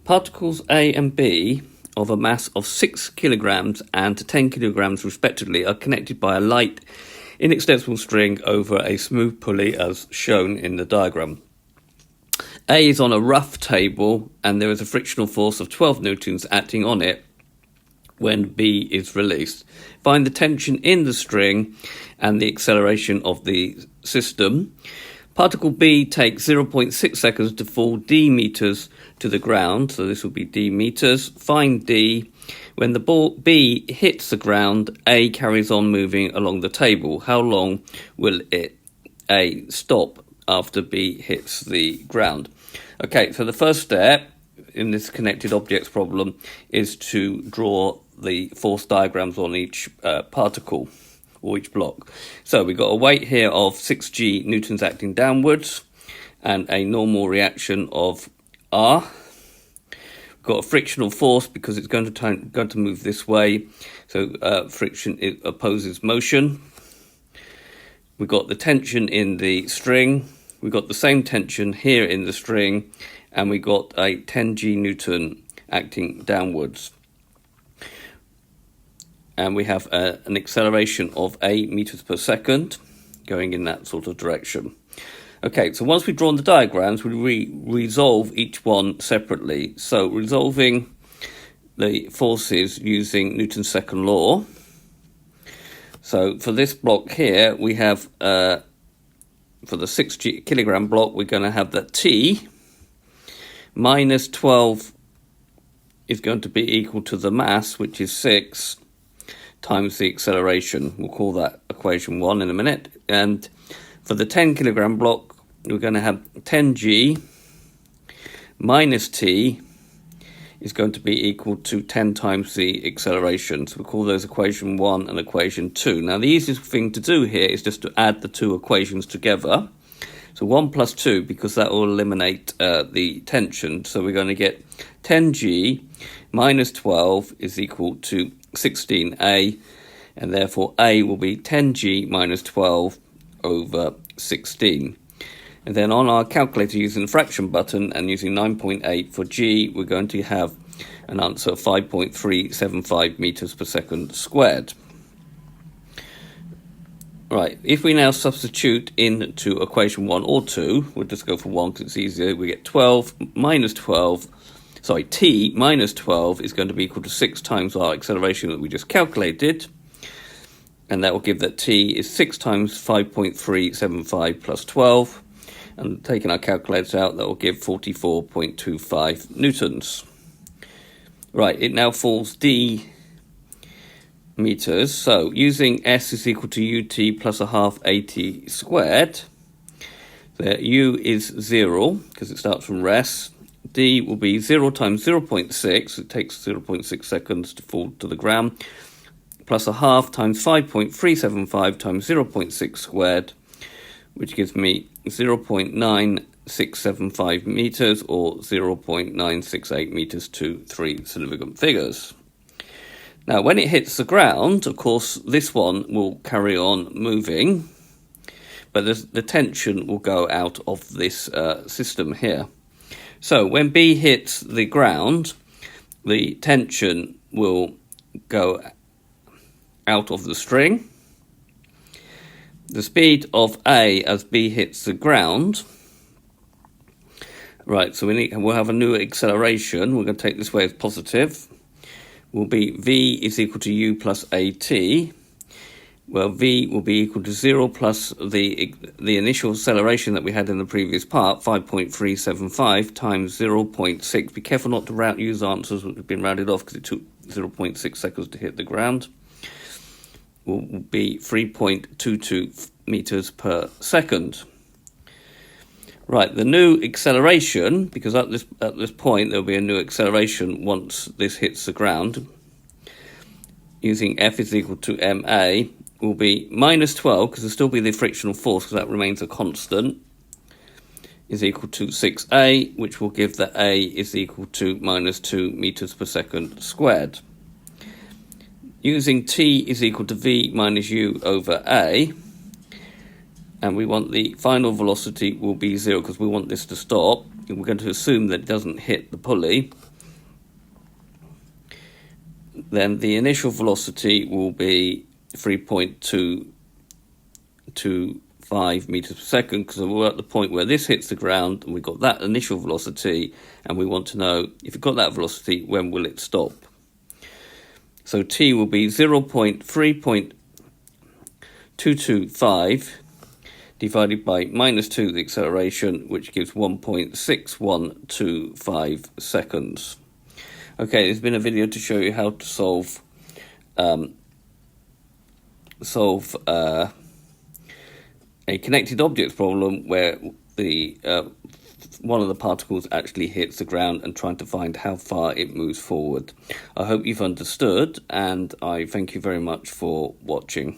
Particles A and B of a mass of 6 kilograms and 10 kilograms respectively are connected by a light, inextensible string over a smooth pulley as shown in the diagram. A is on a rough table and there is a frictional force of 12 newtons acting on it when B is released. Find the tension in the string and the acceleration of the system. Particle B takes 0.6 seconds to fall d meters to the ground, so this will be d meters. Find d. When the ball B hits the ground, A carries on moving along the table. How long will A stop after B hits the ground? Okay, so the first step in this connected objects problem is to draw the force diagrams on each particle or each block. So we've got a weight here of 6g newtons acting downwards and a normal reaction of R. We've got a frictional force because it's going to move this way, so friction opposes motion. We've got the tension in the string. We've got the same tension here in the string, and we got a 10g newton acting downwards. And we have an acceleration of 8 meters per second going in that sort of direction. Okay, so once we've drawn the diagrams, we resolve each one separately. So resolving the forces using Newton's second law. So for this block here, we have, for the 6 kilogram block, we're going to have that T minus 12 is going to be equal to the mass, which is 6, times the acceleration. We'll call that equation 1 in a minute. And for the 10 kilogram block, we're going to have 10g minus t is going to be equal to 10 times the acceleration. So we'll call those equation 1 and equation 2. Now the easiest thing to do here is just to add the two equations together. So 1 plus 2, because that will eliminate the tension. So we're going to get 10g minus 12 is equal to 16a, and therefore a will be 10g minus 12 over 16. And then on our calculator, using the fraction button and using 9.8 for g, we're going to have an answer of 5.375 meters per second squared. Right, if we now substitute into equation 1 or 2, we'll just go for 1 because it's easier. We get 12 minus 12, sorry, t minus 12 is going to be equal to 6 times our acceleration that we just calculated. And that will give that t is 6 times 5.375 plus 12. And taking our calculator out, that will give 44.25 newtons. Right, it now falls d meters. So using s is equal to ut plus a half at squared. There, u is 0 because it starts from rest. D will be 0 times 0.6. It takes 0.6 seconds to fall to the ground. Plus a half times 5.375 times 0.6 squared, which gives me 0.9675 meters or 0.968 meters to 3 significant figures. Now, when it hits the ground, of course, this one will carry on moving, but the tension will go out of this system here. So when B hits the ground, the tension will go out of the string. The speed of A as B hits the ground. Right, so we'll have a new acceleration. We're going to take this way as positive. Will be V is equal to U plus AT. Well, V will be equal to 0 plus the initial acceleration that we had in the previous part, 5.375 times 0.6. Be careful not to use answers which have been rounded off because it took 0.6 seconds to hit the ground. Will be 3.22 meters per second. Right, the new acceleration, because at this point there'll be a new acceleration once this hits the ground, using F is equal to ma, will be minus 12, because there'll still be the frictional force, because that remains a constant, is equal to 6a, which will give that a is equal to minus 2 meters per second squared. Using t is equal to v minus u over a, and we want the final velocity will be 0 because we want this to stop. And we're going to assume that it doesn't hit the pulley. then the initial velocity will be 3.225 meters per second, because we're at the point where this hits the ground and we've got that initial velocity, and we want to know, if you've got that velocity, when will it stop? So t will be 0.3.225 divided by -2 the acceleration, which gives 1.6125 seconds. Okay, there's been a video to show you how to solve a connected objects problem where the one of the particles actually hits the ground, and trying to find how far it moves forward. I hope you've understood, and I thank you very much for watching.